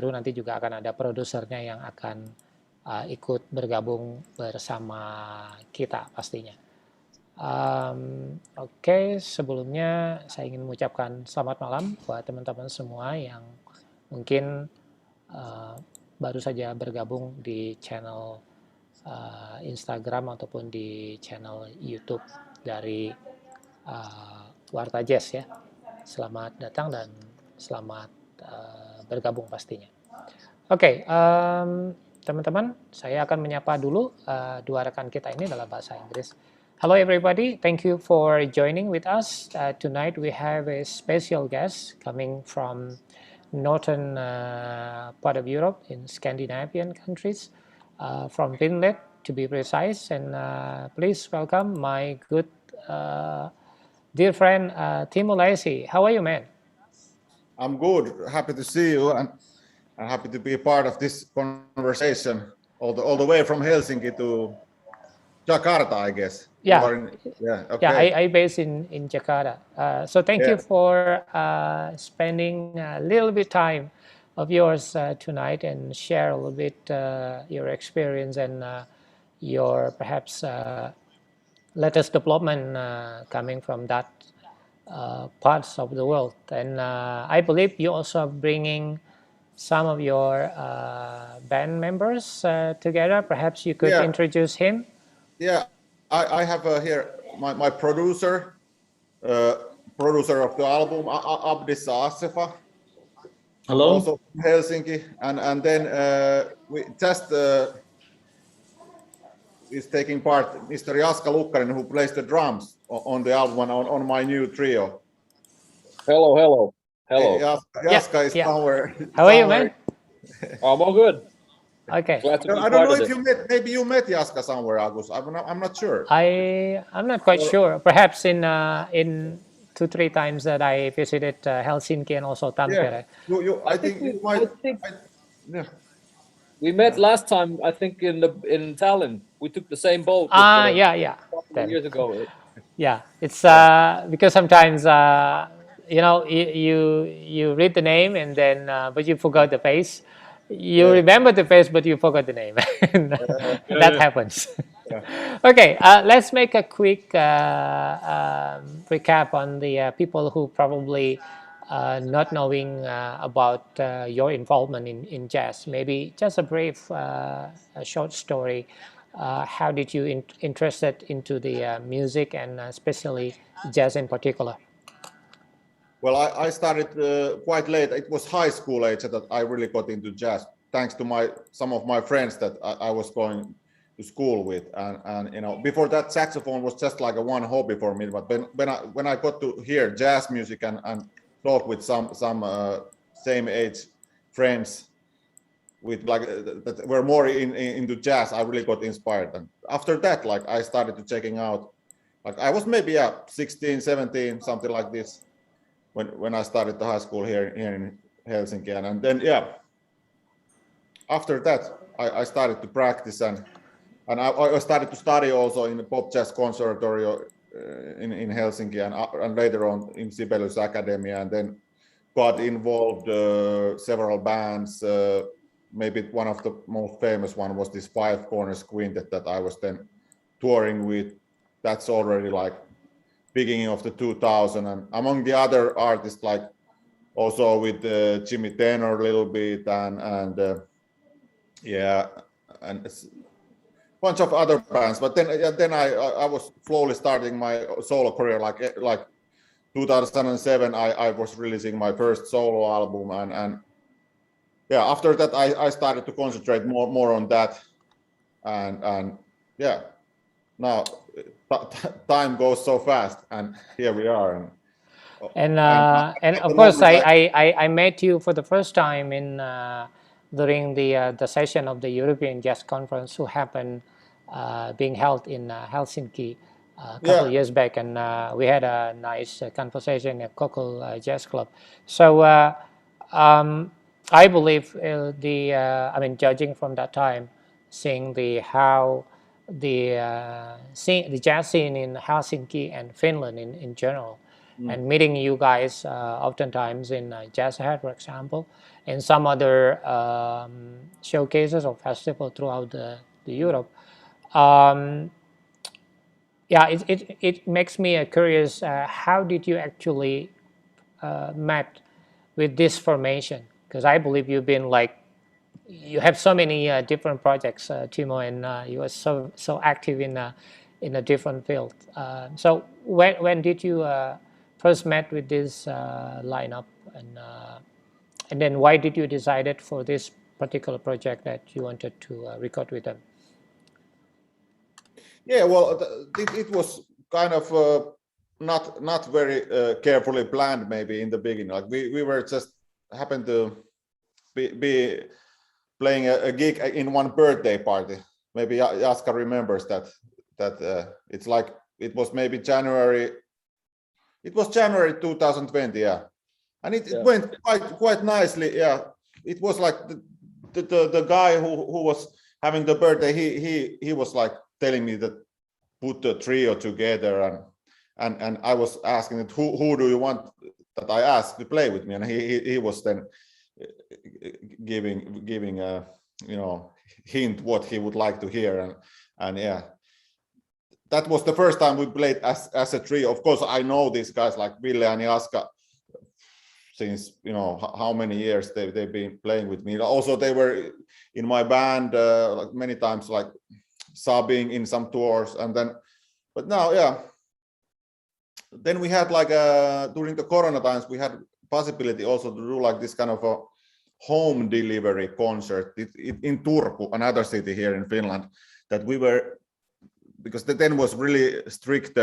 baru nanti juga akan ada produsernya yang akan ikut bergabung bersama kita pastinya. Oke, sebelumnya saya ingin mengucapkan selamat malam buat teman-teman semua yang mungkin baru saja bergabung di channel Instagram ataupun di channel YouTube dari WartaJazz ya. Selamat datang dan selamat bergabung pastinya. Oke, teman-teman, saya akan menyapa dulu dua rekan kita ini dalam bahasa Inggris. Hello everybody, thank you for joining with us. Tonight we have a special guest coming from northern part of Europe in Scandinavian countries, from Finland to be precise. And please welcome my good dear friend Timo Lassy. How are you, man? I'm good. Happy to see you and happy to be a part of this conversation all the way from Helsinki to Jakarta, I guess. Yeah, okay. Yeah. I based in Jakarta. So thank you for spending a little bit time of yours tonight and share a little bit your experience and your perhaps latest development coming from that parts of the world. And I believe you also bringing some of your band members together. Perhaps you could introduce him. Yeah, I have here my producer of the album, Agus Setiawan. Hello. Also from Helsinki, and then we just is taking part Mr. Jaska Lukkarinen, who plays the drums on the album on my new trio. Hello. Hey, Jaska is somewhere. How are you, man? I'm all good. Okay. I don't know if you met. Maybe you met Jaska somewhere, Agus. I'm not sure. I'm not quite sure. Perhaps in 2-3 times that I visited Helsinki and also Tampere. Yeah. I think we met last time. I think in Tallinn. We took the same boat. Yeah. years ago. Yeah, it's because sometimes you read the name and then but you forgot the face. You remember the face, but you forgot the name. That happens. Okay, let's make a quick recap on the people who probably not knowing about your involvement in jazz. Maybe just a brief, a short story. How did you interested into the music and especially jazz in particular? Well, I started quite late. It was high school age that I really got into jazz, thanks to some of my friends that I was going to school with, and before that, saxophone was just like a one hobby for me. But when I got to hear jazz music and talk with some same age friends with that were more into jazz, I really got inspired. And after that, I started to checking out. I was maybe 16, 17, something like this. When I started the high school here in Helsinki, and then after that I started to practice and I started to study also in the pop jazz conservatory in Helsinki and later on in Sibelius Academy, and then got involved several bands. Maybe one of the most famous one was this Five Corners Quintet that I was then touring with. That's already beginning of the 2000, and among the other artists, also with Jimmy Tenor a little bit, and a bunch of other bands. But then I was slowly starting my solo career. Like 2007, I was releasing my first solo album, and after that I started to concentrate more on that, and now time goes so fast, and here we are. And of course, I met you for the first time during the session of the European Jazz Conference, who happened being held in Helsinki a couple of years back, and we had a nice conversation at Cockle Jazz Club. So I believe judging from that time, seeing how the jazz scene in Helsinki and Finland in general, and meeting you guys oftentimes in Jazz Head, for example, and some other showcases or festival throughout the Europe. Yeah, it makes me curious. How did you actually met with this formation? Because I believe you've been like, you have so many different projects, Timo, and you are so active in a different field. So when did you first met with this lineup, and then why did you decided for this particular project that you wanted to record with them? Yeah, well, it was kind of not very carefully planned maybe in the beginning. Like we were just happened to be playing a gig in one birthday party. Maybe Jaska remembers that it's like it was maybe January. It was January 2020, yeah, and it went quite nicely. Yeah, it was like the guy who was having the birthday. He was like telling me that put the trio together, and I was asking that who do you want that I asked to play with me, and he was then giving a hint what he would like to hear, and yeah, that was the first time we played as a trio. Of course, I know these guys like Ville and Jaska since how many years they've been playing with me. Also, they were in my band like many times, like subbing in some tours, and then but now, yeah, then we had like during the Corona times we had possibility also to do like this kind of a home delivery concert in Turku, another city here in Finland, that we were, because then was really strict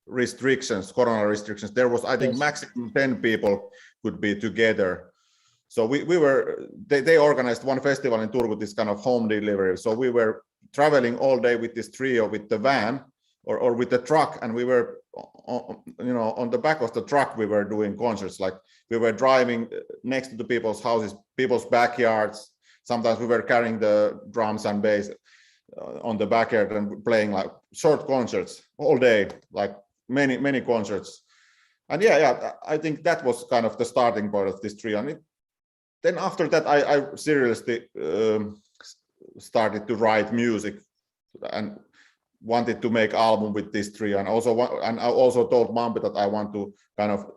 restrictions, Corona restrictions. There was, I think, maximum 10 people could be together. So they organized one festival in Turku, this kind of home delivery. So we were traveling all day with this trio, with the van or with the truck, and we were, on the back of the truck, we were doing concerts. Like we were driving next to the people's houses, people's backyards. Sometimes we were carrying the drums and bass on the backyard and playing like short concerts all day, like many concerts. And yeah, I think that was kind of the starting point of this trio. And then after that, I seriously started to write music and wanted to make album with this trio, and I also told Mampi that I want to kind of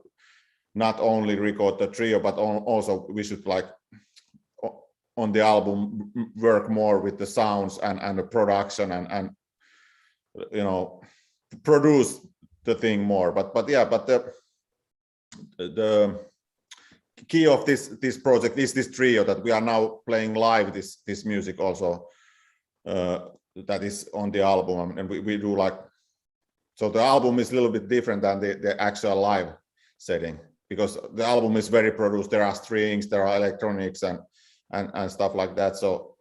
not only record the trio, but also we should like on the album work more with the sounds and the production and produce the thing more. But the key of this project is this trio that we are now playing live, this music also that is on the album, and we do like, so the album is a little bit different than the actual live setting, because the album is very produced. There are strings, there are electronics and stuff like that. So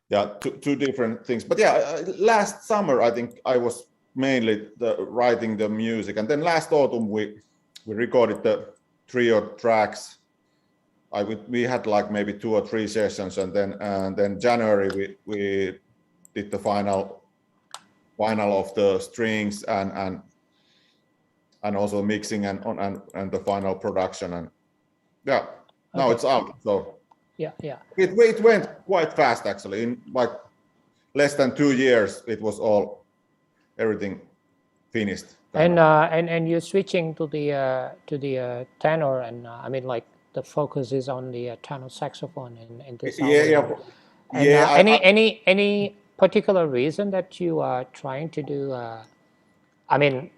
yeah, two different things. But yeah, last summer I think I was mainly writing the music, and then last autumn we recorded the trio tracks. We had like maybe 2 or 3 sessions, and then January we did the final of the strings and also mixing and the final production, and yeah, now it's out. So yeah, it went quite fast actually. In like less than 2 years, it was everything finished. And you're switching to the tenor, and I mean, like the focus is on the tenor saxophone in this album. And any particular reason that you are trying to do? I mean,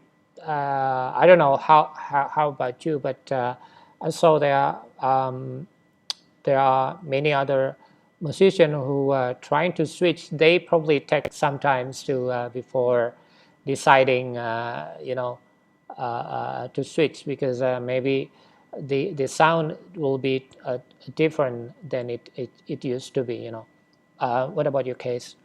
I don't know how about you, but I saw there are many other musicians who are trying to switch. They probably take some time to before deciding, to switch, because maybe the sound will be different than it used to be. What about your case?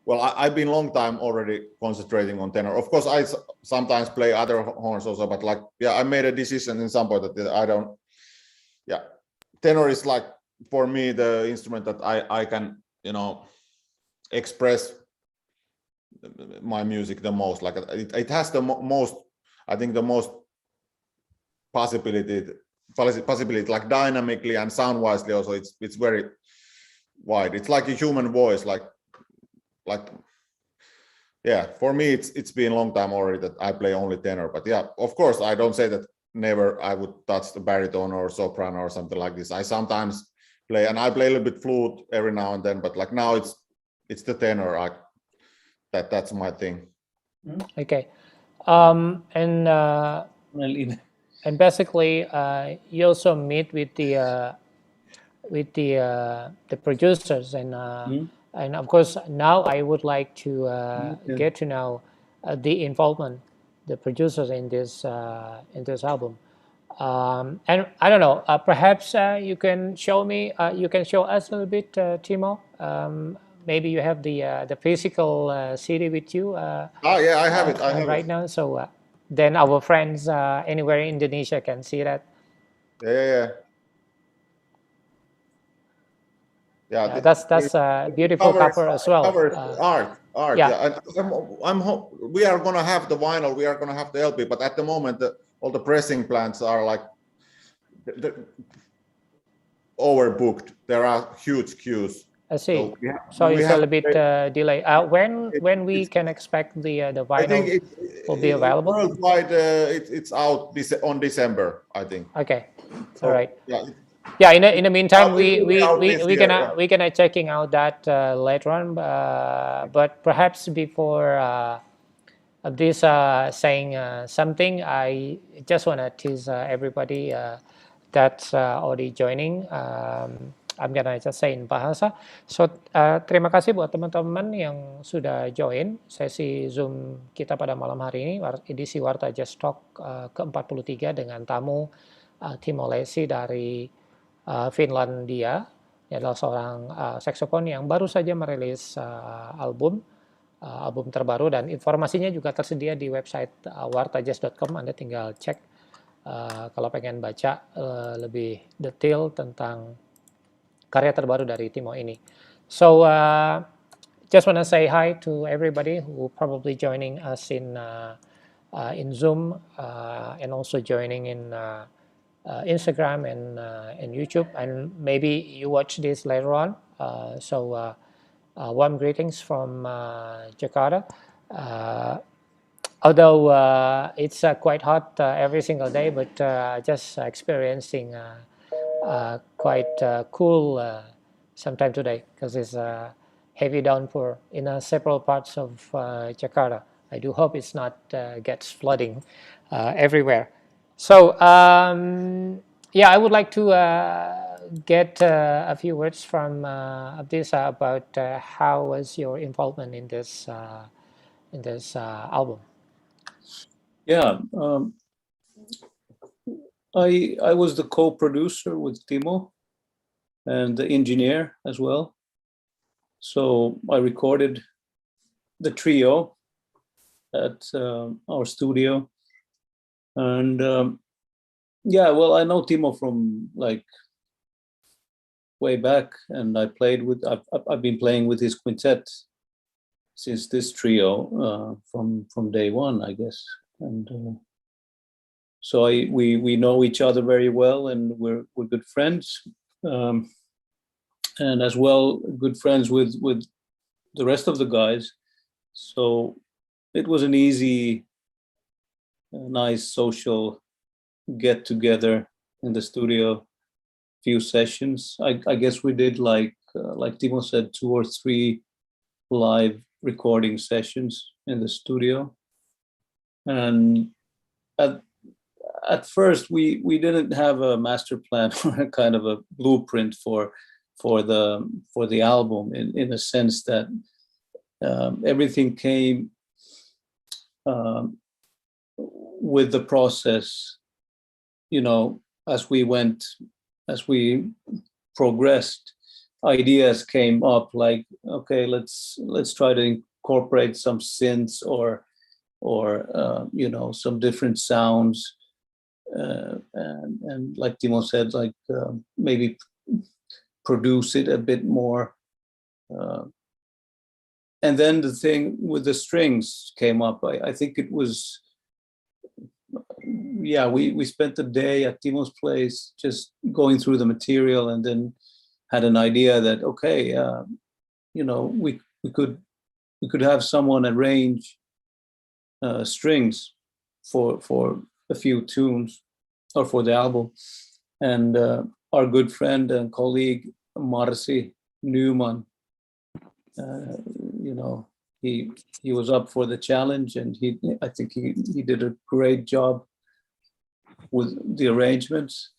Well, I've been long time already concentrating on tenor. Of course, I sometimes play other horns also, but like, yeah, I made a decision in some point that I don't. Yeah, tenor is like for me the instrument that I can express my music the most. Like it has the most, I think, the most possibility possibility, like dynamically and sound wisely also. It's very wide. It's like a human voice, like yeah. For me, it's been a long time already that I play only tenor. But yeah, of course, I don't say that never I would touch the baritone or soprano or something like this. I sometimes play, and I play a little bit flute every now and then. But like now, it's the tenor. That's my thing. Okay, and basically, you also meet with the producers, and of course now I would like to get to know the involvement the producers in this album. And I don't know, perhaps you can show me, you can show us a little bit, Timo. Maybe you have the physical CD with you. Yeah, I have it. I have right it. now. So then our friends anywhere in Indonesia can see that. Yeah, that's a beautiful cover as well. Art. Yeah. We are gonna have the vinyl. We are gonna have the LP, but at the moment, all the pressing plants are like overbooked. There are huge queues. I see. So it's a little bit delay. When we can expect the vinyl I think will be available? Worldwide, it's out on December, I think. Okay. So, all right. Yeah. Yeah. In the meantime, we gonna checking out that later on. But perhaps before this saying something, I just wanna tease everybody that's already joining. I'm gonna just say in bahasa. So terima kasih buat teman-teman yang sudah join sesi Zoom kita pada malam hari ini, edisi WartaJazz Talk ke-43 dengan tamu Timo Lassy dari Finlandia. Dia adalah seorang saxophone yang baru saja merilis album terbaru, dan informasinya juga tersedia di website wartajazz.com. Anda tinggal cek kalau pengen baca lebih detail tentang karya terbaru dari Timo ini. So just want to say hi to everybody who probably joining us in Zoom and also joining in Instagram and YouTube, and maybe you watch this later on. So warm greetings from Jakarta. Although it's quite hot every single day, but just experiencing quite cool sometime today, because it's a heavy downpour in several parts of Jakarta. I do hope it's not gets flooding everywhere. So yeah, I would like to get a few words from Abdisa about how was your involvement in this album. Yeah, I was the co-producer with Timo and the engineer as well. So I recorded the trio at our studio. And yeah, well, I know Timo from like way back, and I've been playing with his quintet since this trio from day one, I guess. And so we know each other very well, and we're good friends, and as well good friends with the rest of the guys. So it was an easy, nice social get together in the studio. Few sessions. I guess we did like Timo said, 2 or 3 live recording sessions in the studio. And at first we didn't have a master plan or a kind of a blueprint for the album, in a sense that everything came with the process, you know, as we progressed. Ideas came up like, okay, let's try to incorporate some synths or you know, some different sounds, and like Timo said, like maybe produce it a bit more, and then the thing with the strings came up. I think it was yeah, we spent the day at Timo's place just going through the material, and then had an idea that, okay, we could have someone arrange strings for a few tunes or for the album. And our good friend and colleague Marci Newman, he was up for the challenge, and I think he did a great job with the arrangements.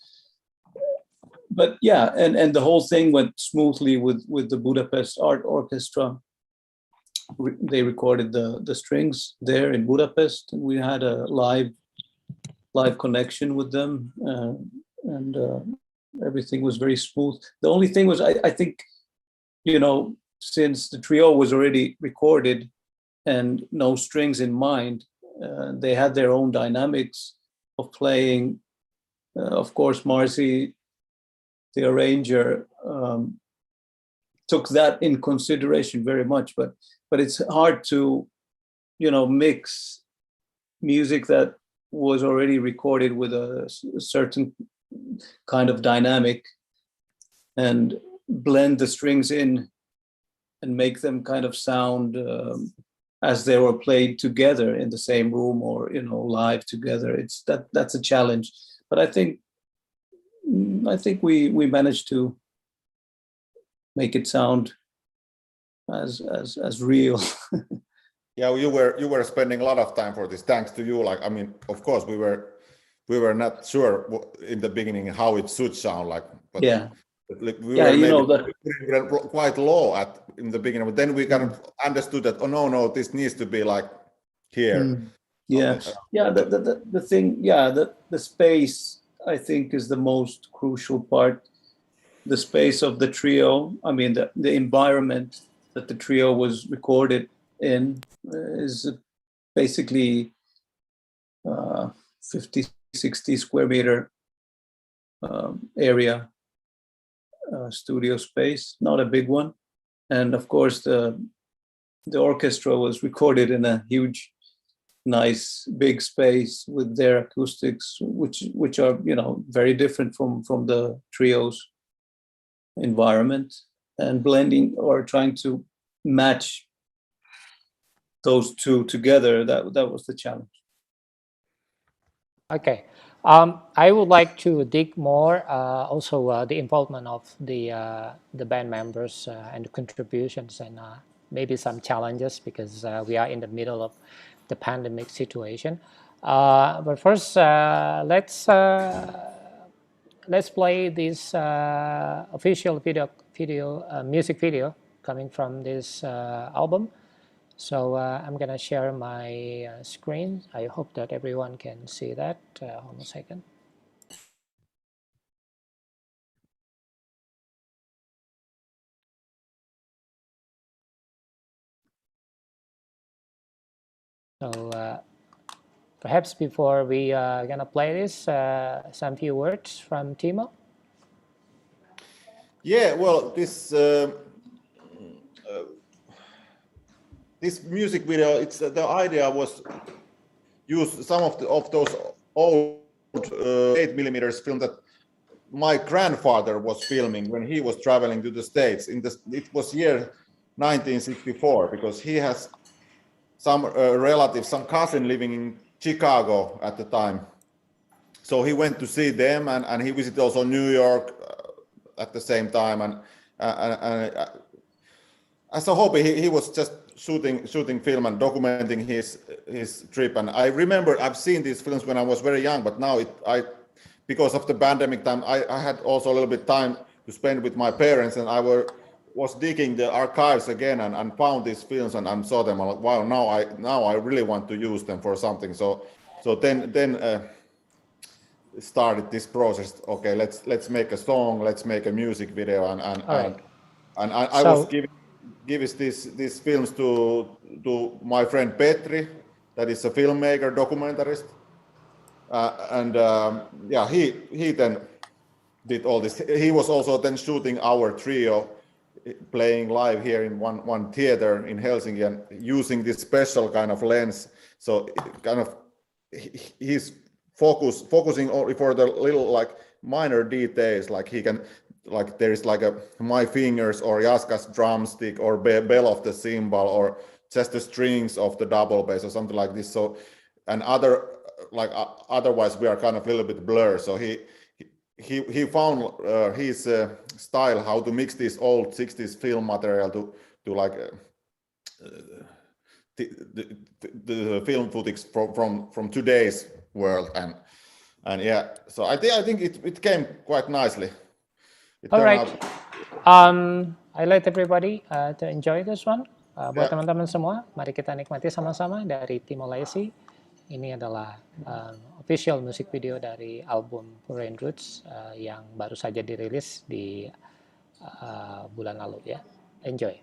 But yeah, and the whole thing went smoothly with the Budapest Art Orchestra. They recorded the strings there in Budapest, and we had a live connection with them, and everything was very smooth. The only thing was, I think, since the trio was already recorded and no strings in mind, they had their own dynamics of playing. Of course, Marci, the arranger, took that in consideration very much, but it's hard to, mix music that was already recorded with a certain kind of dynamic and blend the strings in and make them kind of sound as they were played together in the same room or live together. That's a challenge, but I think we managed to make it sound as real. Yeah, you were spending a lot of time for this, thanks to you. Of course, we were not sure in the beginning how it should sound like, but yeah, we were quite low in the beginning, but then we kind of understood that, oh no, this needs to be like here. Yeah, the thing, the space, I think, is the most crucial part. The space of the trio, I mean, the environment that the trio was recorded in is basically 50, 60 square meter area, studio space, not a big one. And of course, the orchestra was recorded in a huge, nice, big space with their acoustics, which are, very different from the trio's environment, and blending or trying to match those two together, that was the challenge. Okay, I would like to dig more also the involvement of the band members and the contributions, and maybe some challenges, because we are in the middle of the pandemic situation. But first, let's play this official music video coming from this album. So I'm gonna share my screen. I hope that everyone can see that. Hold on a second. So perhaps before we gonna play this, some few words from Timo. Yeah, well, this music video, the idea was use some of those old 8mm film that my grandfather was filming when he was traveling to the States. It was year 1964, because he has some relative, some cousin living in Chicago at the time. So he went to see them, and he visited also New York at the same time. And as a hobby, he was just shooting film and documenting his trip. And I remember I've seen these films when I was very young, but now because of the pandemic time, I had also a little bit time to spend with my parents, and I was digging the archives again and found these films and saw them. I'm like, wow, now I really want to use them for something. So then started this process. Okay, let's make a song, let's make a music video, and I was giving these films to my friend Petri, that is a filmmaker, documentarist, he then did all this. He was also then shooting our trio, playing live here in one theater in Helsinki, and using this special kind of lens. So kind of his focusing only for the little like minor details, like he can, like there is like my fingers or Jaska's drumstick or bell of the cymbal or just the strings of the double bass or something like this. So, and otherwise we are kind of a little bit blur. So he found his style, how to mix this old 60s film material to like the film footage from today's world, and yeah, so I think it came quite nicely. All right. I let everybody to enjoy this one. Buat teman-teman semua, mari kita nikmati sama-sama dari Timo Lassy. Ini adalah official music video dari album Foreign Roots yang baru saja dirilis di bulan lalu ya. Enjoy.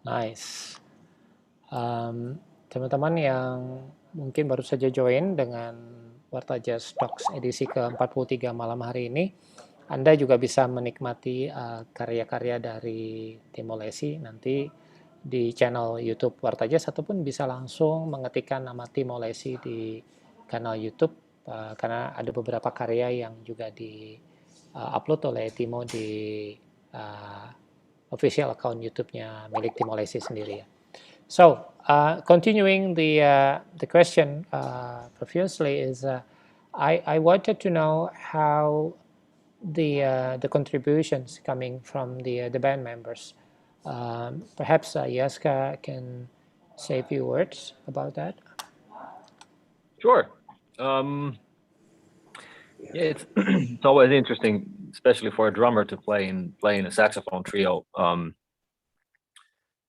Nice. Teman-teman yang mungkin baru saja join dengan WartaJazz Talks edisi ke-43 malam hari ini, Anda juga bisa menikmati karya-karya dari Timo Lassy nanti di channel YouTube WartaJazz, ataupun bisa langsung mengetikkan nama Timo Lassy di kanal YouTube, karena ada beberapa karya yang juga di upload oleh Timo di official account YouTube-nya milik Timo Lassy sendiri ya. So, continuing the question previously is, I wanted to know how the contributions coming from the band members. Perhaps Jaska can say a few words about that. Sure. Yeah, it's it's always interesting, especially for a drummer, to play in a saxophone trio.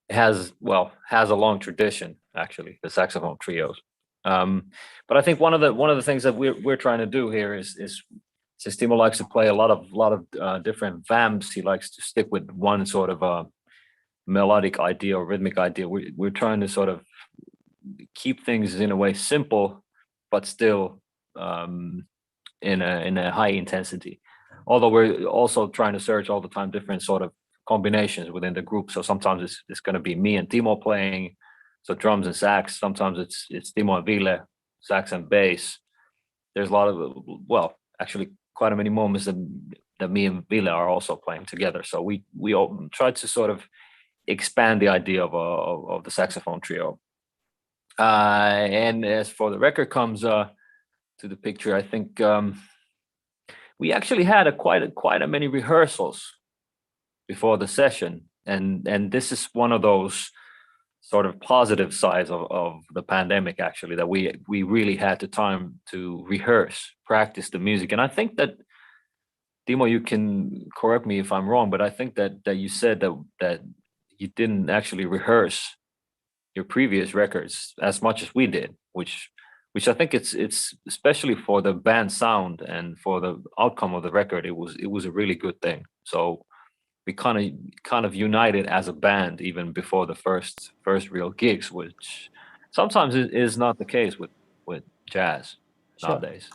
Has a long tradition, actually, the saxophone trios. But I think one of the things that we're trying to do here is since Timo likes to play a lot of different vamps, he likes to stick with one sort of melodic idea or rhythmic idea. We're trying to sort of keep things in a way simple, but still in a high intensity. Although we're also trying to search all the time different sort of combinations within the group. So sometimes it's going to be me and Timo playing, so drums and sax. Sometimes it's Timo and Ville, sax and bass. There's a lot of, actually quite a many moments that me and Ville are also playing together. So we all try to sort of expand the idea of the saxophone trio. And as for the record comes to the picture, I think we actually had quite a many rehearsals before the session, and this is one of those sort of positive sides of the pandemic, actually, that we really had the time to rehearse, practice the music. And I think that, Timo, you can correct me if I'm wrong, but I think that you said that you didn't actually rehearse your previous records as much as we did, which I think it's especially for the band sound and for the outcome of the record, it was a really good thing. So we kind of united as a band even before the first real gigs, which sometimes is not the case with jazz nowadays.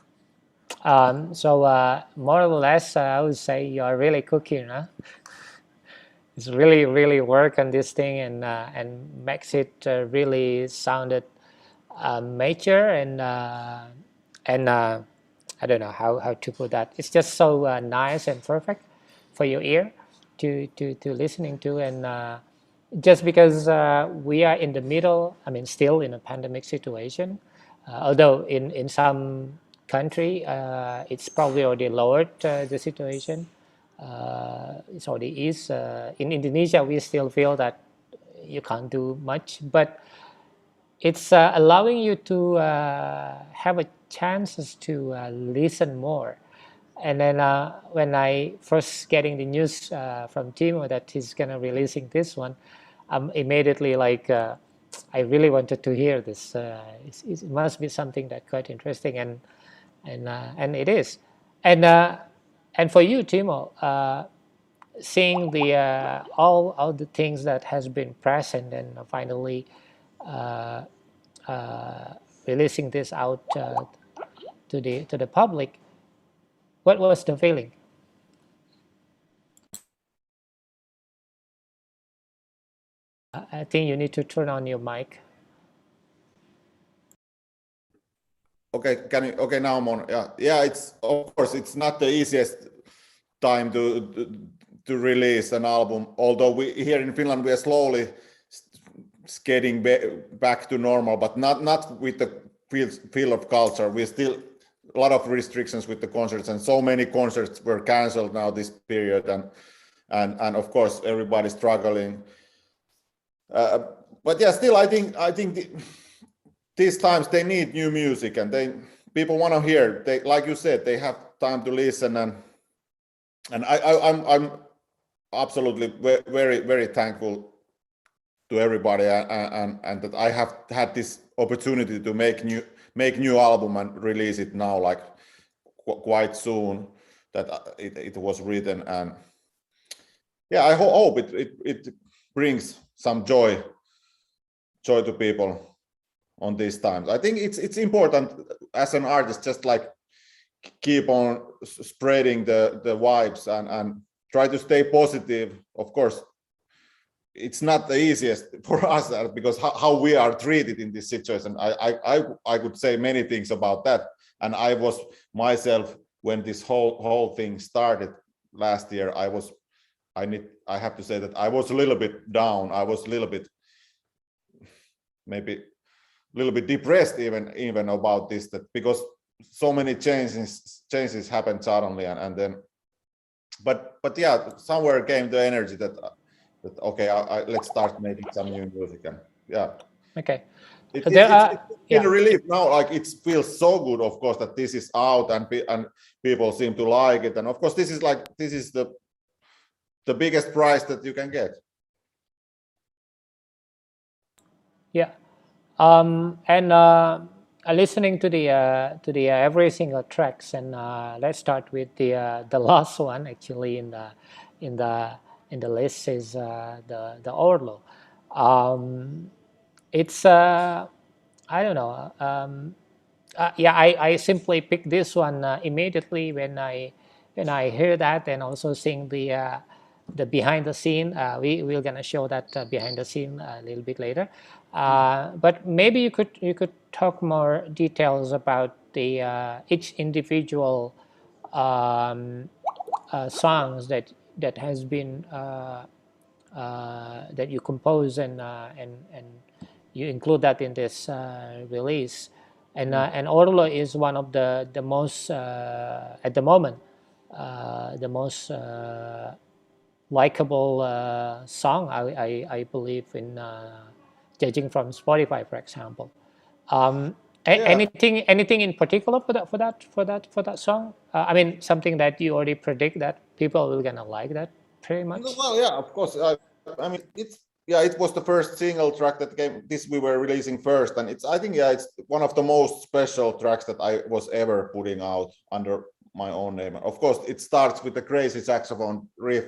So more or less, I would say you are really cooking, huh? It's really work on this thing and makes it really sounded mature and I don't know how to put that. It's just so nice and perfect for your ear to listening to, and just because we are in the middle, I mean, still in a pandemic situation, although in some country it's probably already lowered the situation. It's already is. In Indonesia, we still feel that you can't do much, but it's allowing you to have a chances to listen more. And then when I first getting the news from Timo that he's gonna releasing this one, I'm immediately like, I really wanted to hear this. It must be something that quite interesting, and it is. And for you, Timo, seeing the all the things that has been present and finally releasing this out to the public, what was the feeling? I think you need to turn on your mic. Okay, okay, now I'm on. Yeah, it's, of course, it's not the easiest time to release an album, although we here in Finland we are slowly getting back to normal, but not with the feel of culture. We still a lot of restrictions with the concerts, and so many concerts were canceled now this period, and of course everybody's struggling. But yeah, still I think these times they need new music, and people want to hear. They, like you said, they have time to listen, and I'm absolutely very thankful to everybody, and that I have had this opportunity to make new album and release it now, like quite soon that it was written. And yeah, I hope it brings some joy to people on these times. I think it's important as an artist, just like keep on spreading the vibes and try to stay positive. Of course, it's not the easiest for us because how we are treated in this situation. I could say many things about that, and I was myself when this whole thing started last year. I have to say that I was a little bit down. I was a little bit, maybe a little bit depressed even about this, that because so many changes happened suddenly, and then but yeah, somewhere came the energy that okay, let's start making some new music, and yeah. Okay. It's in relief now. Like it feels so good, of course, that this is out and people seem to like it, and of course this is the biggest prize that you can get. Yeah, and listening to the every single tracks, and let's start with the last one actually in the list is the Orlo. It's I don't know. Yeah, I simply picked this one immediately when I hear that, and also seeing the behind the scene. We're gonna show that behind the scene a little bit later. But maybe you could talk more details about the each individual songs that has been that you compose and you include that in this release. And Orlo is one of the most at the moment the most likable song, I believe, in judging from Spotify, for example. Anything in particular for that song? I mean, something that you already predict that people will gonna like that pretty much. Well, yeah, of course. I mean, it was the first single track that came. This we were releasing first, and I think it's one of the most special tracks that I was ever putting out under my own name. Of course, it starts with the crazy saxophone riff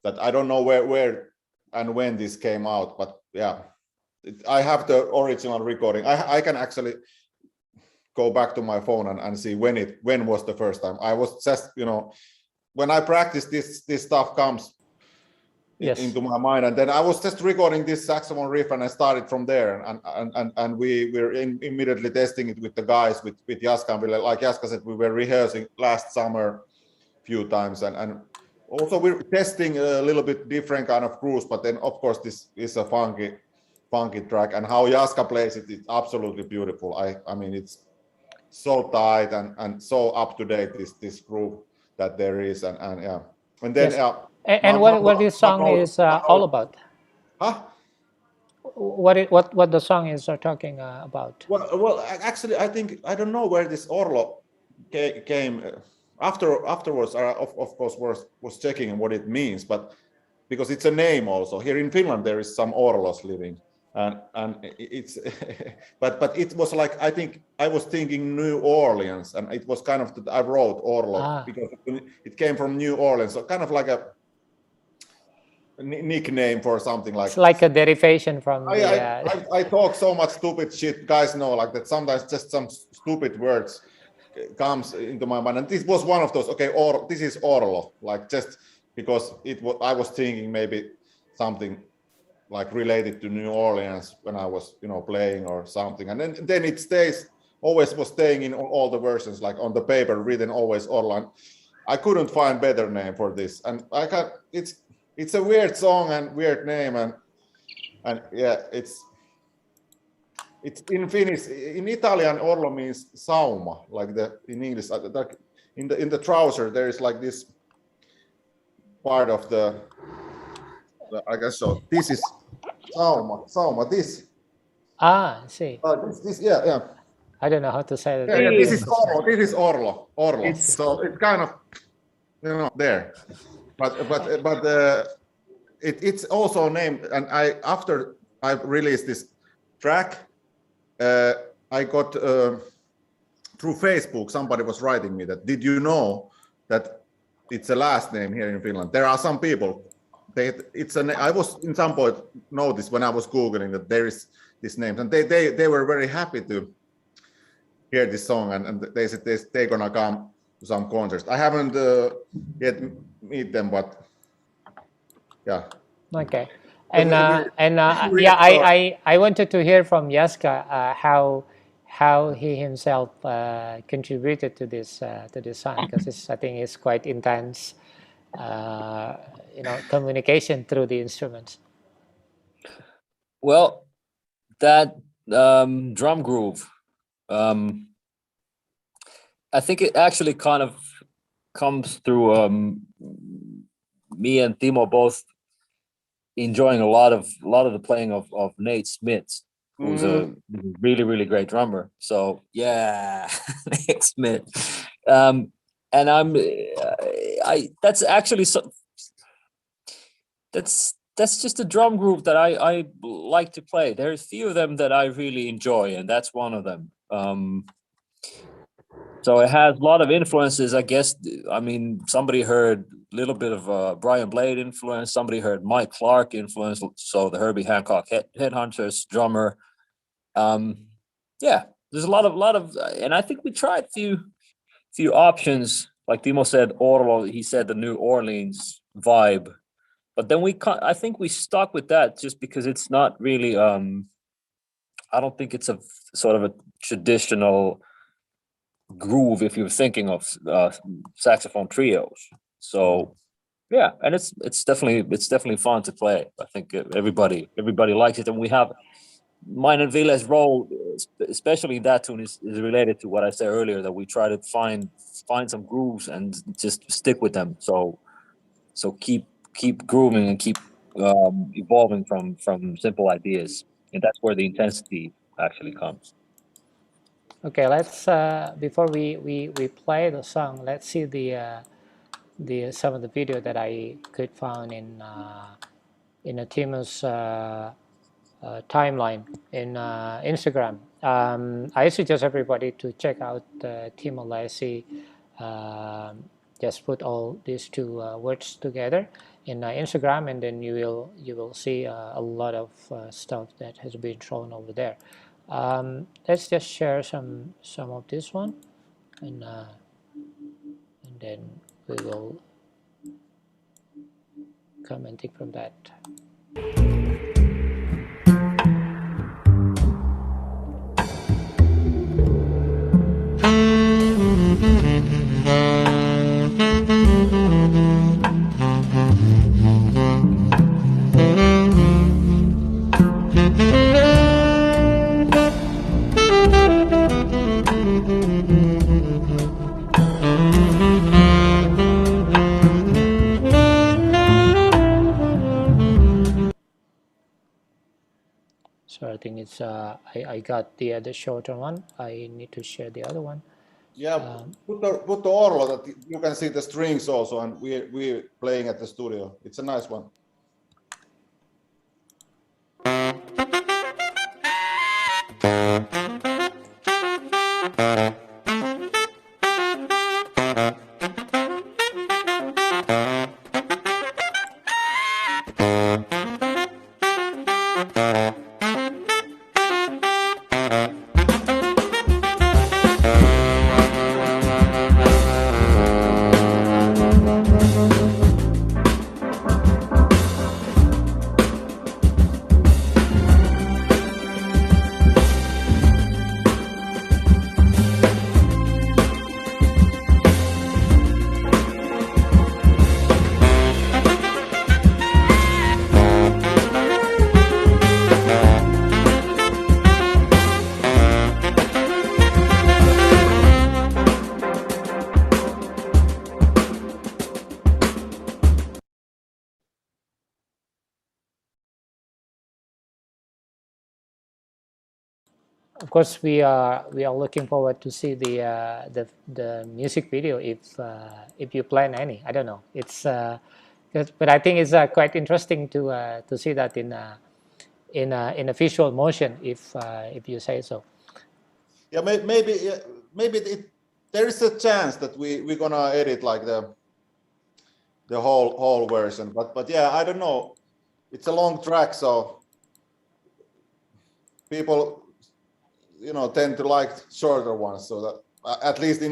that I don't know where and when this came out, but yeah, I have the original recording. I can actually go back to my phone and see when was the first time. I was just, when I practice this stuff comes into my mind, and then I was just recording this saxophone riff, and I started from there, and we were immediately testing it with the guys, with Jaska and Ville. Like Jaska said, we were rehearsing last summer a few times, and also we're testing a little bit different kind of grooves, but then of course this is a funky track, and how Jaska plays it is absolutely beautiful. I mean, it's so tight and so up to date, this groove that there is, and yeah, and then and what this song is all about? Huh? What the song is talking about? Well, actually, I don't know where this Orlo came. Afterwards, of course, was checking what it means, but because it's a name also. Here in Finland, there is some Orlos living, and it's but it was like, I think I was thinking New Orleans, and it was kind of that I wrote Orlo because it came from New Orleans, so kind of like a nickname for something like. It's like a derivation from. I talk so much stupid shit, guys know, like that. Sometimes just some stupid words comes into my mind, and this was one of those. Okay, or this is Orlo, like just because I was thinking maybe something like related to New Orleans when I was playing or something, and then it always was staying in all the versions, like on the paper written always Orlo. I couldn't find better name for this, and it's a weird song and weird name, and yeah, it's in Finnish. In Italian, Orlo means sauma, like in English. Like in the trouser, there is like this part of the I guess so. This is sauma. This. I see. This, yeah. I don't know how to say that. Yeah, this is Orlo. This is Orlo. So it's kind of there, but it's also named. And after I released this track, I got through Facebook, somebody was writing me that, did you know that it's a last name here in Finland? There are some people. I was in some point noticed when I was Googling that there is this name, and they were very happy to hear this song, and they said they're gonna come to some concerts. I haven't yet meet them, but yeah. Okay. But And we yeah, really I wanted to hear from Jaska how he himself contributed to this song, because I think it's quite intense, communication through the instruments. Well, that drum groove, I think it actually kind of comes through me and Timo both enjoying a lot of the playing of Nate Smith, who's a really, really great drummer. So yeah, Nate Smith. And that's actually that's just a drum groove that I like to play. There's few of them that I really enjoy, and that's one of them. So it has a lot of influences, I guess. I mean, somebody heard a little bit of Brian Blade influence. Somebody heard Mike Clark influence. So the Herbie Hancock Headhunters drummer. Yeah, there's a lot of, and I think we tried few options. Like Timo said, he said the New Orleans vibe. But then I think we stuck with that just because it's not really, I don't think it's a sort of a traditional groove if you're thinking of saxophone trios. So yeah, and it's definitely fun to play. I think everybody likes it, and we have mine and Ville's role, especially in that tune, is related to what I said earlier, that we try to find some grooves and just stick with them. So keep grooving and keep evolving from simple ideas, and that's where the intensity actually comes. Okay, let's before we play the song, let's see the some of the video that I could find in a Timo's timeline in Instagram. I suggest everybody to check out Timo Lassy. Just put all these two words together in Instagram, and then you will see a lot of stuff that has been thrown over there. Let's just share some of this one, and then we will commenting from that. So I think it's I got the shorter one. I need to share the other one. Yeah, put the orlo that you can see the strings also, and we're playing at the studio. It's a nice one. Of course, we are looking forward to see the music video if you plan any. I don't know. It's but I think it's quite interesting to see that in a visual motion, if you say so. Yeah, maybe there is a chance that we're gonna edit like the whole version, but yeah, I don't know. It's a long track, so people tend to like shorter ones. So that at least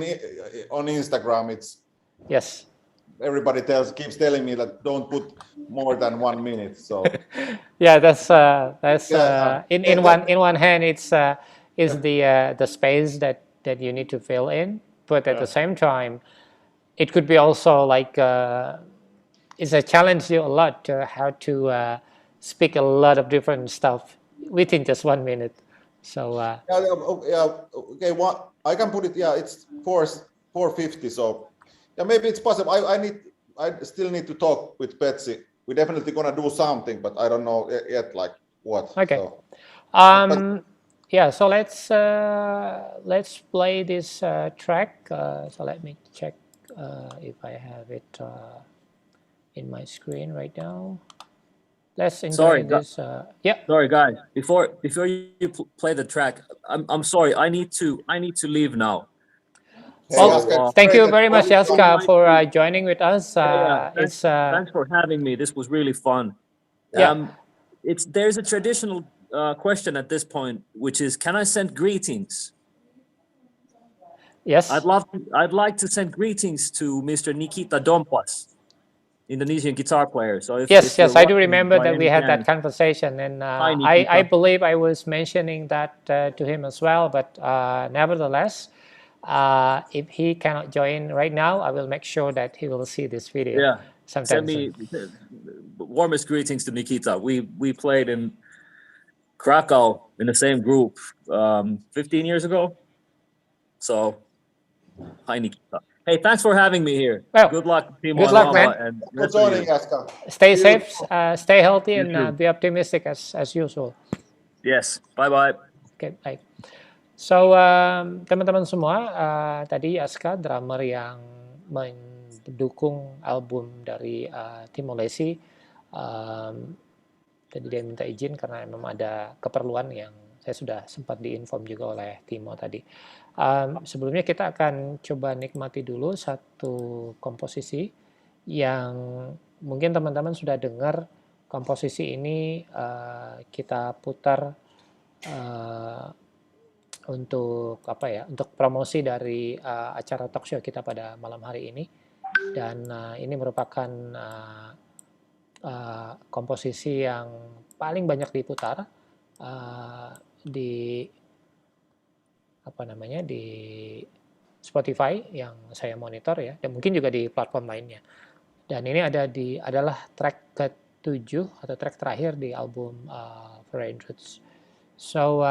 on Instagram, it's Yes. everybody keeps telling me that don't put more than 1 minute. So Yeah, that's Yeah, in one hand it's the space that you need to fill in, but at the same time it could be also like it's a challenge you a lot to how to speak a lot of different stuff within just 1 minute. So okay, I can put it. Yeah, it's 450. So yeah, maybe it's possible. I still need to talk with Betsy. We're definitely gonna do something, but I don't know yet, like what. okay. So, Yeah, so let's play this track. So let me check if I have it in my screen right now. Let's enjoy this. Yeah. Sorry, guys. Before you play the track, I'm sorry. I need to leave now. Well, thank you very much, Jaska, for joining with us. Thanks for having me. This was really fun. Yeah. There's a traditional question at this point, which is, can I send greetings? Yes. I'd like to send greetings to Mr. Nikita Dompas, Indonesian guitar player. So if yes, you're I do watching remember by that we any had that chance- conversation, and Hi, I Nikita. believe I was mentioning that to him as well. But nevertheless, if he cannot join right now, I will make sure that he will see this video. Yeah, sometime send me soon. warmest greetings to Nikita. We played in Krakow in the same group 15 years ago. So, hi Nikita. Hey, thanks for having me here. Well, good luck, Timo good and luck, Rama, man. and for rest of you. joining, Jaska. Stay safe, stay healthy, You and too. be optimistic as usual. Yes, bye-bye. Oke, baik. So, teman-teman semua, tadi Jaska, drummer yang mendukung album dari Timo Lassy, tadi dia minta izin karena memang ada keperluan yang saya sudah sempat diinform juga oleh Timo tadi. Sebelumnya kita akan coba nikmati dulu satu komposisi yang mungkin teman-teman sudah dengar. Komposisi ini kita putar untuk untuk promosi dari acara talk show kita pada malam hari ini, dan ini merupakan komposisi yang paling banyak diputar di di Spotify yang saya monitor ya, dan mungkin juga di platform lainnya. Dan ini adalah track ke-7 atau track terakhir di album Foreign Roots. So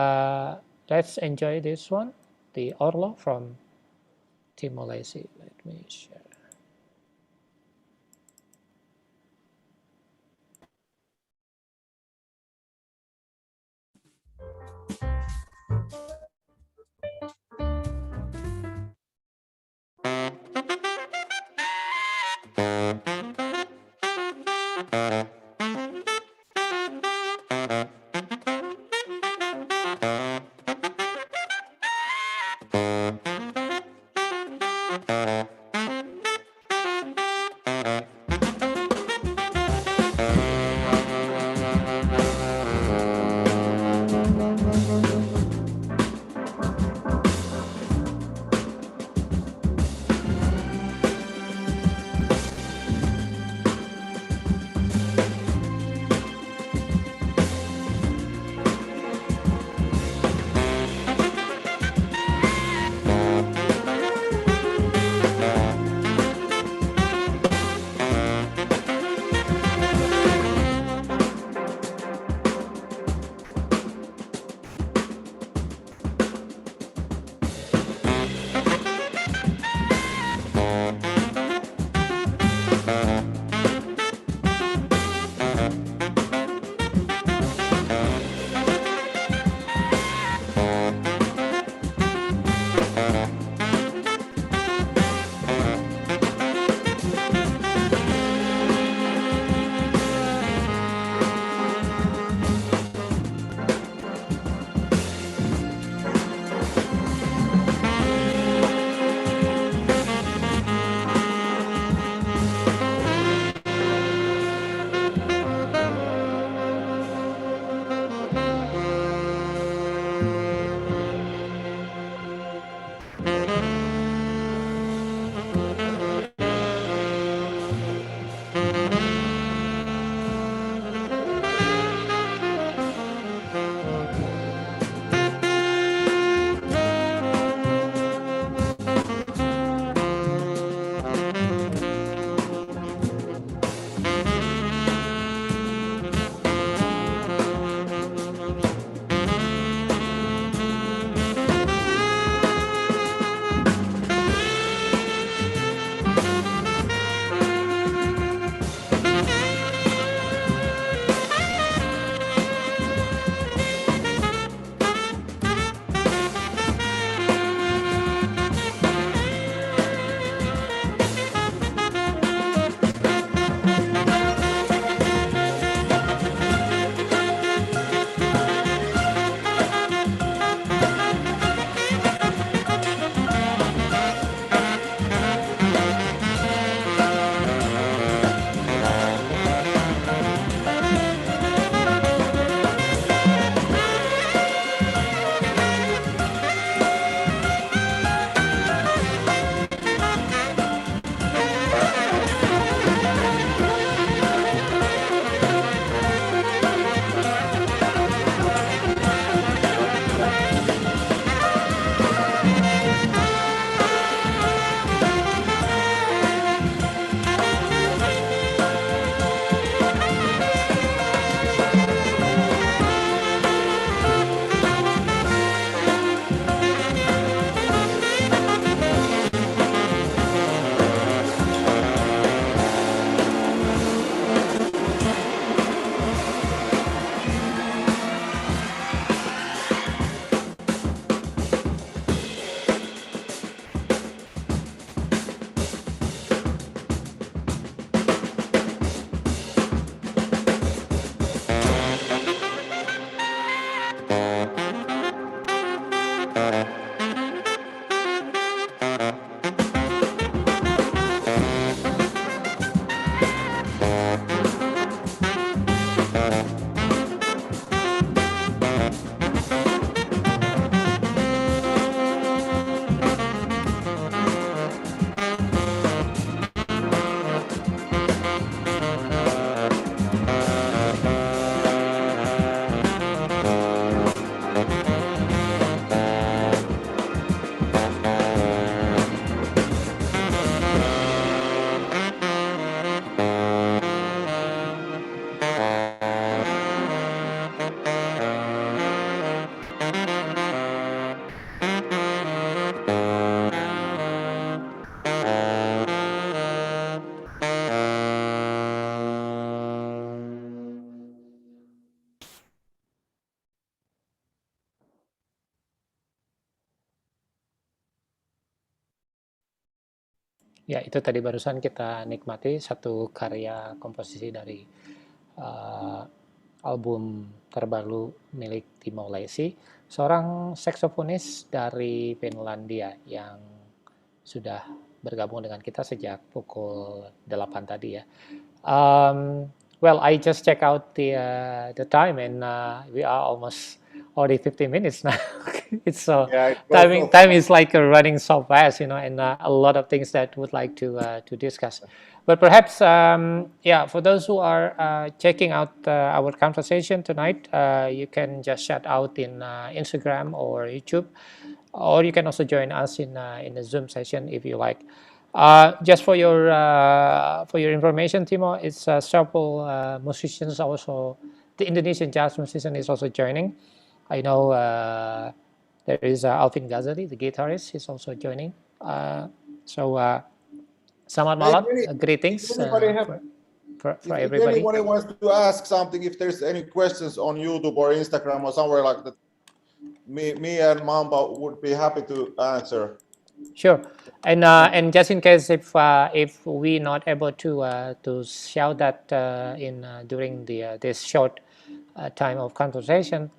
let's enjoy this one, the Orlo from Timo Lassy. Let me share. Ya, itu tadi barusan kita nikmati satu karya komposisi dari album terbaru milik Timo Lassy, seorang saksofonis dari Finlandia yang sudah bergabung dengan kita sejak pukul 8 tadi ya. Well, I just check out the time and we are almost already 15 minutes now. It's so time is like running so fast, you know, and a lot of things that would like to discuss. But perhaps, for those who are checking out our conversation tonight, you can just shout out in Instagram or YouTube, or you can also join us in the Zoom session if you like. Just for your information, Timo, it's several musicians also. The Indonesian jazz musician is also joining. I know there is Alvin Ghazali, the guitarist, he's also joining. Selamat malam, greetings for everybody. If anybody wants to ask something, if there's any questions on YouTube or Instagram or somewhere like that, me and Mamba would be happy to answer. Sure, and just in case if we not able to shout that during this short time of conversation,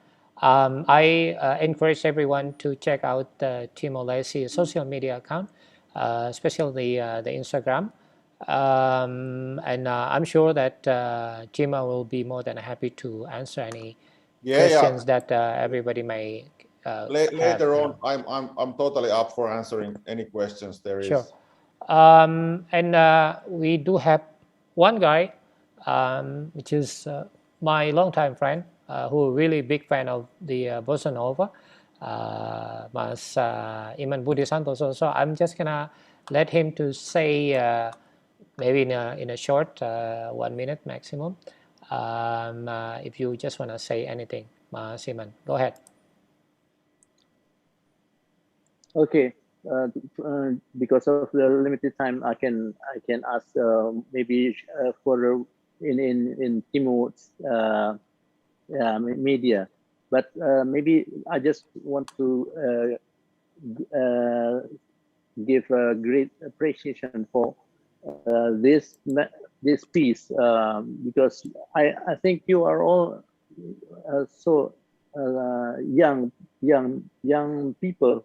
I encourage everyone to check out Timo Lassy's social media account, especially the Instagram, and I'm sure that Timo will be more than happy to answer any questions that everybody may later on, I'm totally up for answering any questions there is. Sure. And we do have one guy, which is my longtime friend, who really big fan of the bossa nova, Mas Iman Budi Santoso. So I'm just gonna let him to say maybe in a short 1 minute maximum. If you just wanna say anything, Mas Iman, go ahead. Okay. Because of the limited time, I can ask maybe for in Timo's media, but maybe I just want to give a great appreciation for this piece, because I think you are all so young people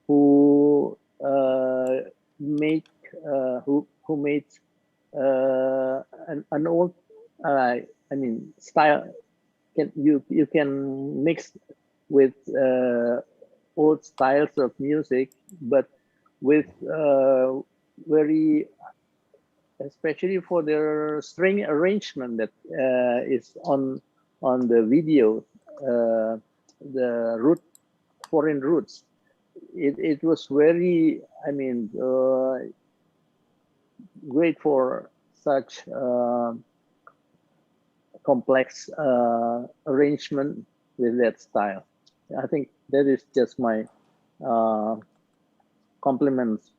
who made an old style. You can mix with old styles of music, but with very, especially for their string arrangement that is on the video, the foreign roots. It was very, great for such complex arrangement with that style. I think that is just my compliments.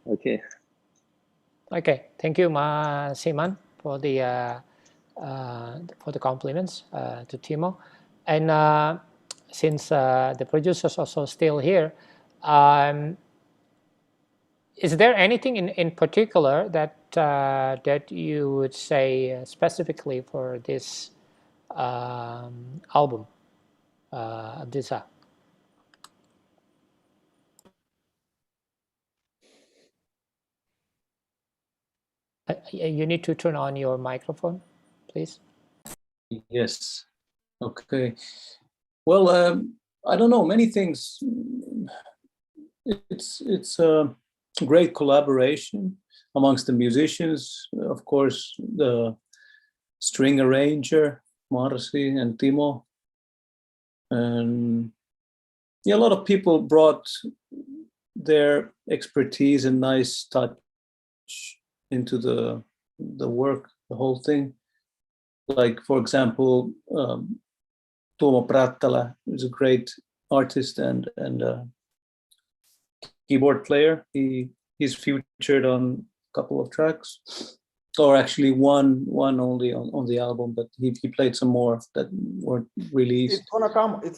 Okay. Okay, thank you, Mas Iman, for the compliments to Timo. And since the producer's also still here, is there anything in particular that that you would say specifically for this album, Abdisa? You need to turn on your microphone, please. Yes. Okay. Well, I don't know, many things. It's a great collaboration amongst the musicians, of course, the string arranger, Marci and Timo. And yeah, a lot of people brought their expertise and nice touch into the work, the whole thing. Like, for example, Tuomo Prattala is a great artist and keyboard player. He's featured on a couple of tracks, or actually one only on the album, but he played some more that weren't released. It's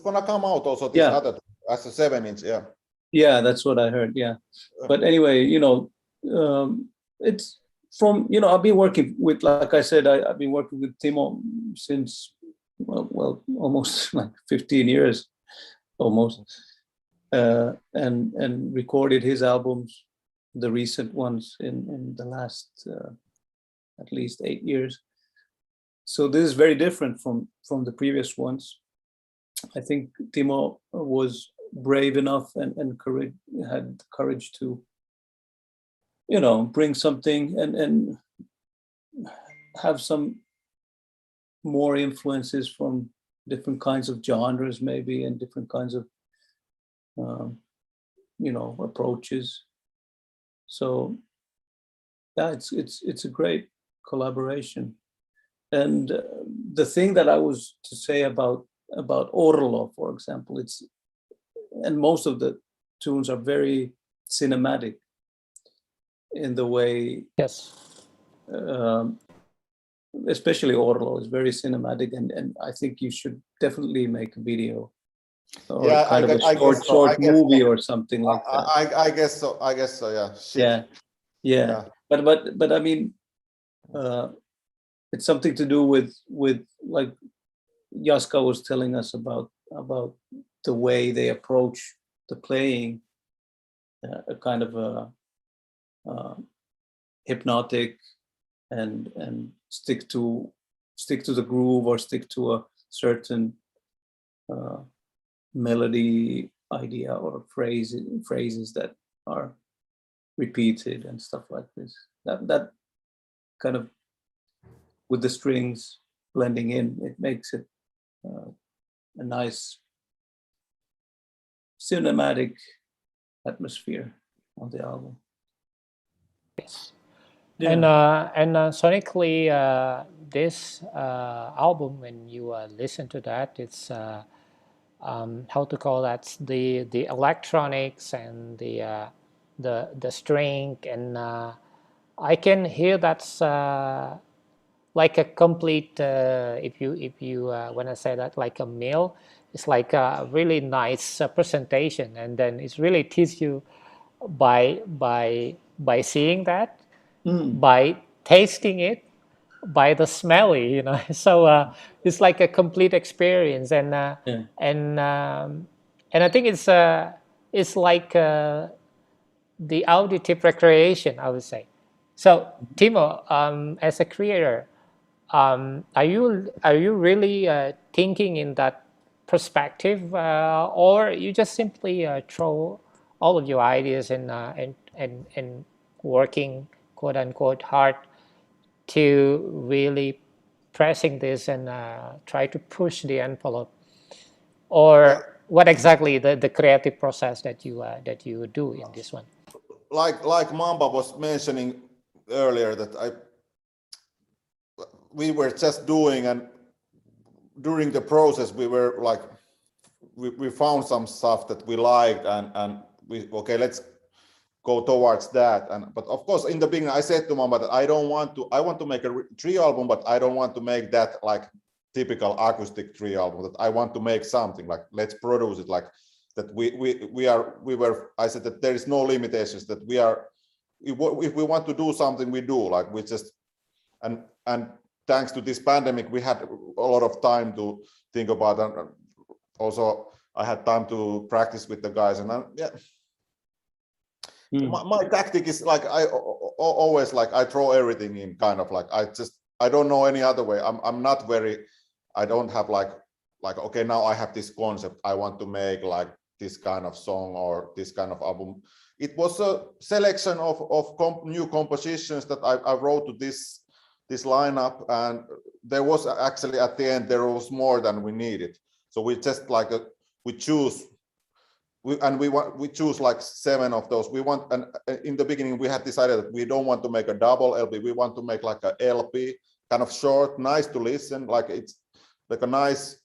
gonna come out also this other as a 7-inch, yeah. Yeah, that's what I heard. Yeah, but anyway, it's from I've been working with, like I said, I've been working with Timo since well almost like 15 years, almost, and recorded his albums, the recent ones in the last at least 8 years. So this is very different from the previous ones. I think Timo was brave enough and had the courage to bring something and have some more influences from different kinds of genres, maybe, and different kinds of approaches. So yeah, it's a great collaboration. And the thing that I was to say about Orlo, for example, and most of the tunes are very cinematic in the way. Yes. Especially Orlo is very cinematic, and I think you should definitely make a video or kind of a short movie or something like that. I guess so. Yeah. Yeah. But I mean, it's something to do with like Jaska was telling us about the way they approach the playing, a kind of a hypnotic and stick to the groove or stick to a certain melody idea or phrases that are repeated and stuff like this. That kind of, with the strings blending in, it makes it a nice cinematic atmosphere on the album. Yes. Yeah. And sonically, this album, when you listen to that, it's how to call that, the electronics and the string, and I can hear that's like a complete, if you when I say that, like a meal, it's like a really nice presentation, and then it's really teach you by seeing that, by tasting it, by the smelly, you know. So it's like a complete experience, and and I think it's like the auditive recreation, I would say. So Timo, as a creator, are you really thinking in that perspective, or you just simply throw all of your ideas and working quote unquote hard to really pressing this and try to push the envelope, or what exactly the creative process that you do in this one? Like Mamba was mentioning earlier, that we were just doing, and during the process we were like, we found some stuff that we liked, and we, okay, let's go towards that. But of course, in the beginning, I said to Mamba that I want to make a trio album, but I don't want to make that like typical acoustic trio album. That I want to make something like, let's produce it like that. I said that there is no limitations, that if we want to do something, we do, like we just, and thanks to this pandemic, we had a lot of time to think about, and also I had time to practice with the guys, and yeah. My tactic is like, I always like, I throw everything in, kind of like, I don't know any other way. I'm not very, I don't have like okay, now I have this concept, I want to make like this kind of song or this kind of album. It was a selection of new compositions that I wrote to this lineup, and there was actually, at the end, there was more than we needed. So we just like we choose like 7 of those. We want, and in the beginning we had decided that we don't want to make a double LP. We want to make like a LP, kind of short, nice to listen, like it's like a nice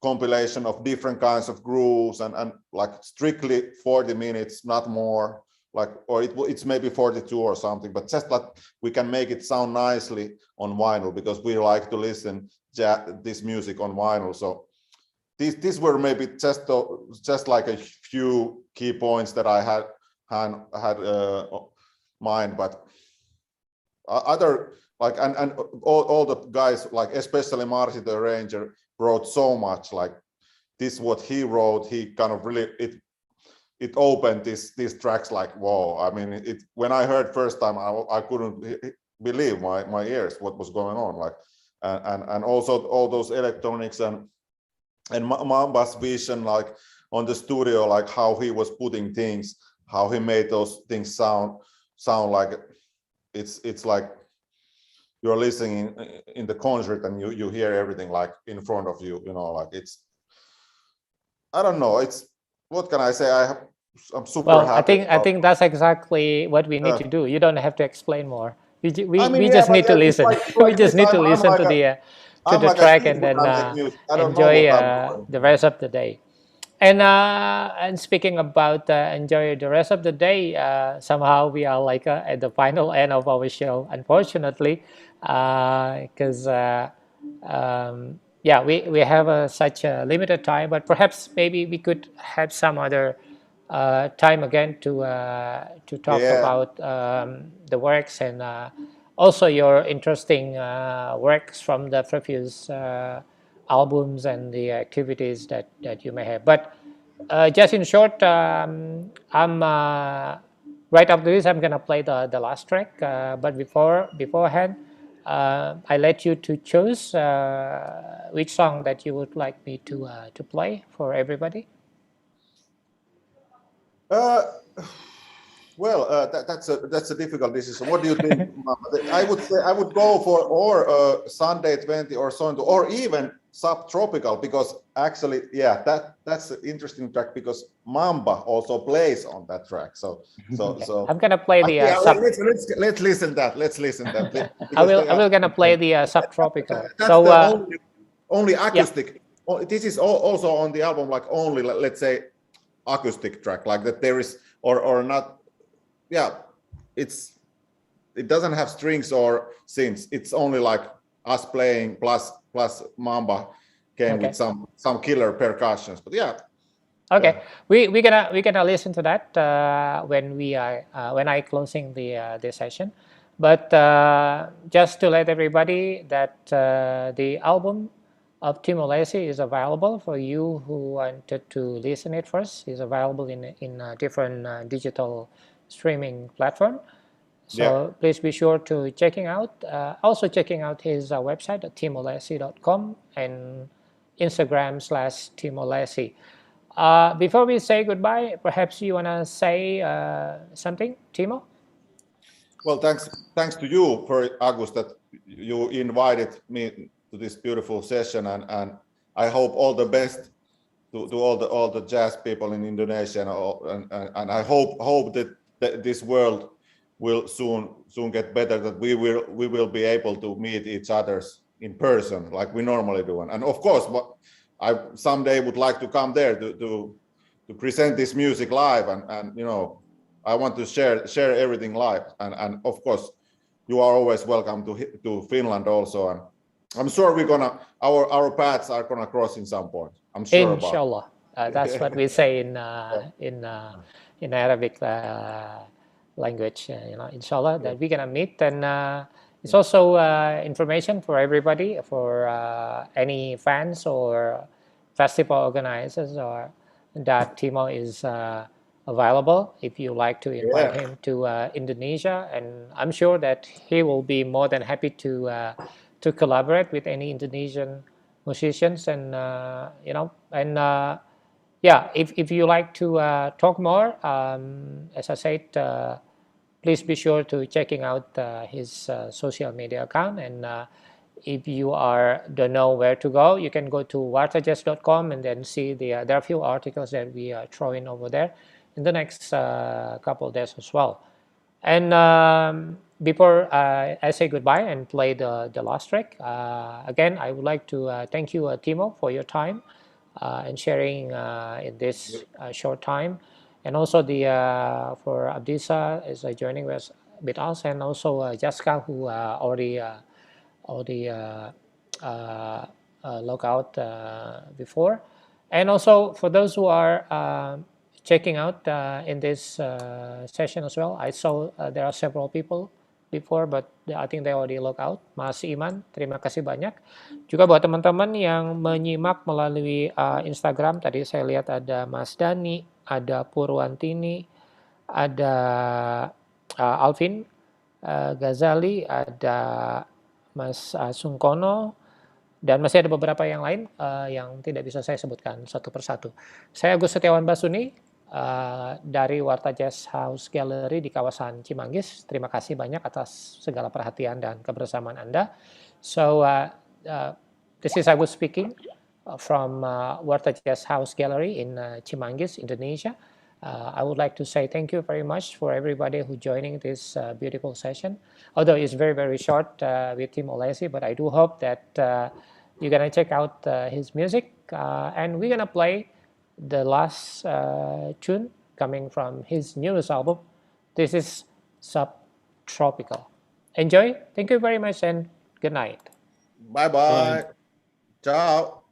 compilation of different kinds of grooves, and like strictly 40 minutes, not more, like, or it's maybe 42 or something, but just like we can make it sound nicely on vinyl, because we like to listen this music on vinyl. So these were maybe just like a few key points that I had mind, but other, like, and all the guys, like especially Marci, the arranger, wrote so much. Like this, what he wrote, he kind of really, it opened these tracks like, whoa. I mean, when I heard first time, I couldn't believe my ears, what was going on, like, and also all those electronics and Mamba's vision, like on the studio, like how he was putting things, how he made those things sound like it's like you're listening in the concert, and you hear everything like in front of you, you know, like it's, I don't know, it's, what can I say, I'm super happy. I think that's exactly what we need to do. You don't have to explain more. We yeah, just need to listen. We just need to listen like to the track, and then enjoy the rest of the day. And speaking about enjoy the rest of the day, somehow we are like at the final end of our show, unfortunately, because yeah, we have such a limited time. But perhaps maybe we could have some other time again to talk about the works, and also your interesting works from the previous albums and the activities that you may have. But just in short, I'm right after this, I'm gonna play the last track. But beforehand, I let you to choose which song that you would like me to play for everybody. Well, that's a difficult decision. What do you think, Mama? I would say I would go for Sunday 20 or so, or even subtropical, because actually, yeah, that's an interesting track because Mamba also plays on that track. So I'm gonna play the let's listen that. Let's listen that. I will gonna play the subtropical. That's so the only acoustic. Yeah. This is also on the album, like only, let's say, acoustic track, like that there is or not. Yeah, it doesn't have strings or synths. It's only like us playing plus Mamba came with some killer percussions. But yeah. Okay, yeah. we're gonna listen to that when I closing the session. But just to let everybody that the album of Timo Lassy is available for you who wanted to listen it first. Is available in different digital streaming platform. So please be sure to checking out. Also checking out his website at timolassi.com and Instagram /TimoLassy. Before we say goodbye, perhaps you want to say something, Timo? Well, thanks to you, for Agus, that you invited me to this beautiful session, and I hope all the best to all the jazz people in Indonesia, and I hope that this world will soon get better, that we will be able to meet each other in person like we normally do, and of course I someday would like to come there to present this music live, and you know, I want to share everything live, and of course you are always welcome to Finland also, and I'm sure our paths are gonna cross in some point. I'm sure. Inshallah. That's what we say in Arabic language. You know, inshallah, that we're gonna meet, and it's also information for everybody, for any fans or festival organizers, or that Timo is available if you like to invite him to Indonesia, and I'm sure that he will be more than happy to collaborate with any Indonesian musicians, and you know, and yeah, if you like to talk more, as I said, please be sure to checking out his social media account, and if you don't know where to go, you can go to WartaJazz.com and then see there are a few articles that we are throwing over there in the next couple of days as well. And before I say goodbye and play the last track, again, I would like to thank you, Timo, for your time and sharing in this short time, and also for Abdisa is joining with us, and also Jaska, who already log out before, and also for those who are checking out in this session as well. I saw there are several people before, but I think they already log out. Mas Iman, terima kasih banyak. Juga buat teman-teman yang menyimak melalui Instagram, tadi saya lihat ada Mas Dani, ada Purwantini, ada Alvin Ghazali, ada Mas Sungkono, dan masih ada beberapa yang lain yang tidak bisa saya sebutkan satu persatu. Saya Agus Setiawan Basuni dari WartaJazz House Gallery di kawasan Cimanggis. Terima kasih banyak atas segala perhatian dan kebersamaan Anda. So this is Agus speaking from WartaJazz House Gallery in Cimanggis, Indonesia. I would like to say thank you very much for everybody who joining this beautiful session. Although it's very, very short with Timo Lassy, but I do hope that you're gonna check out his music, and we're gonna play the last tune coming from his newest album. This is Subtropical. Enjoy. Thank you very much, and good night. Bye bye. Ciao.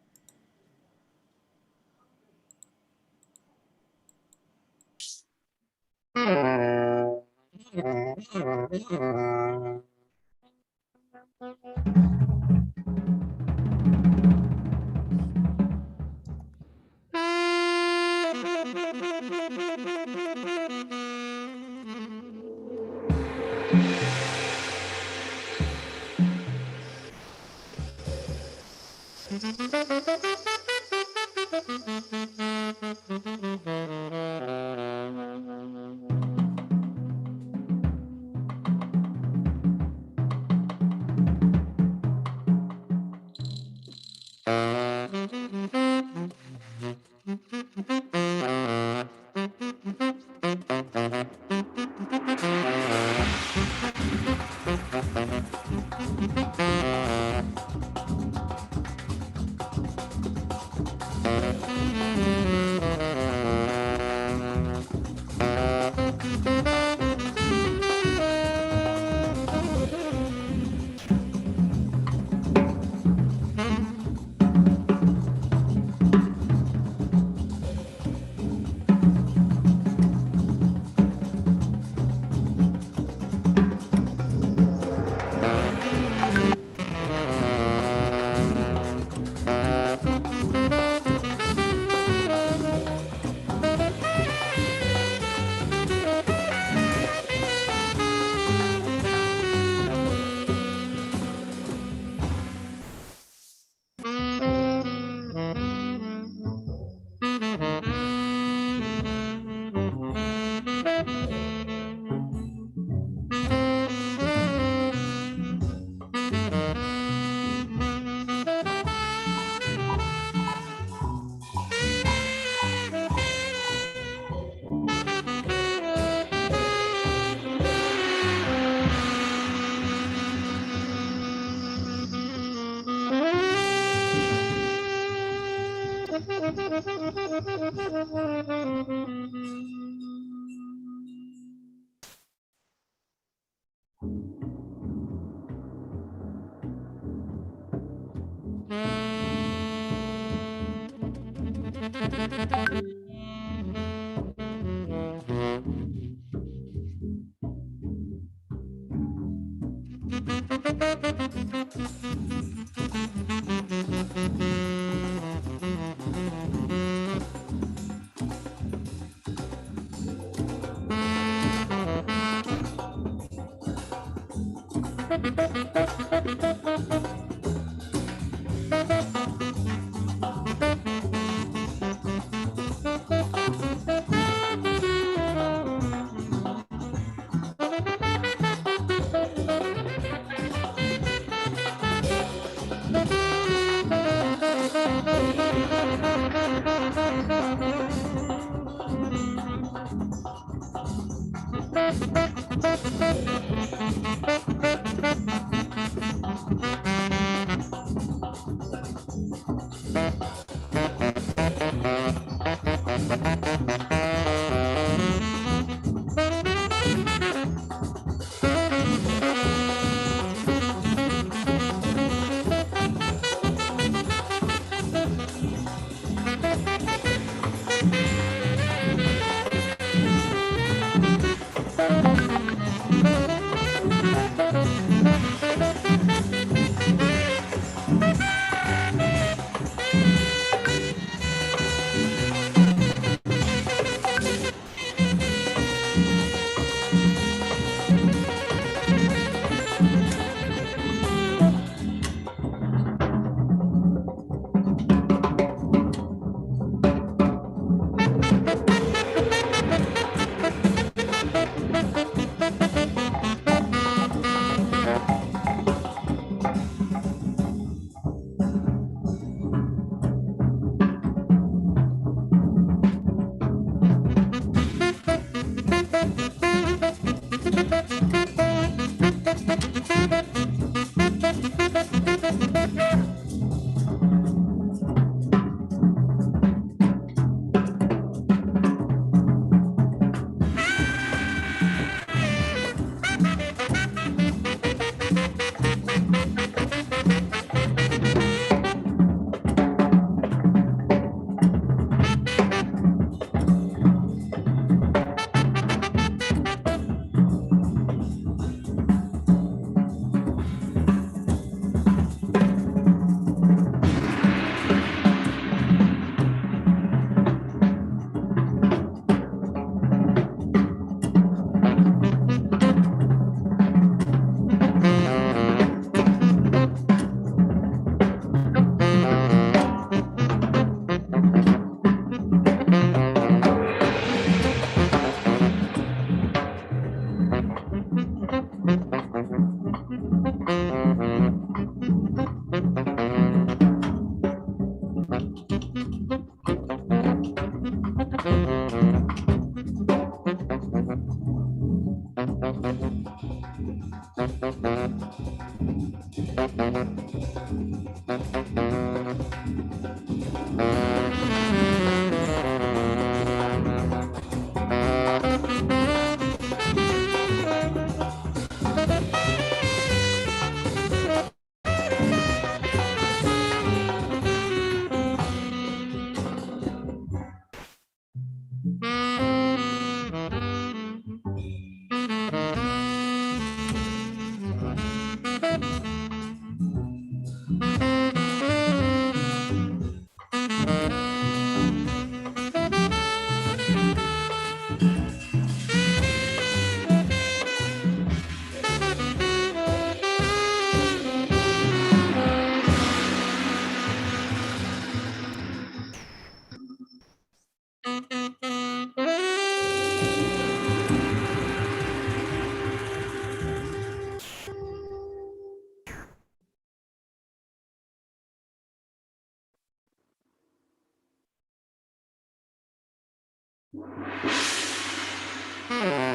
Hmm.